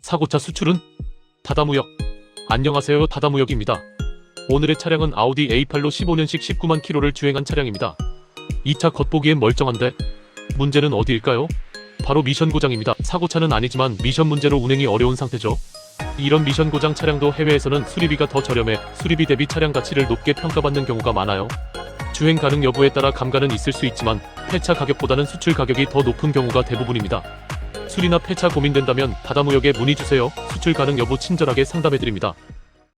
사고차 수출은? 다다무역. 안녕하세요, 다다무역입니다. 오늘의 차량은 아우디 A8로 15년식 19만 킬로를 주행한 차량입니다. 이 차 겉보기엔 멀쩡한데 문제는 어디일까요? 바로 미션 고장입니다. 사고차는 아니지만 미션 문제로 운행이 어려운 상태죠. 이런 미션 고장 차량도 해외에서는 수리비가 더 저렴해 수리비 대비 차량 가치를 높게 평가받는 경우가 많아요. 주행 가능 여부에 따라 감가는 있을 수 있지만 폐차 가격보다는 수출 가격이 더 높은 경우가 대부분입니다. 수리나 폐차 고민된다면 다다무역에 문의주세요. 수출 가능 여부 친절하게 상담해드립니다.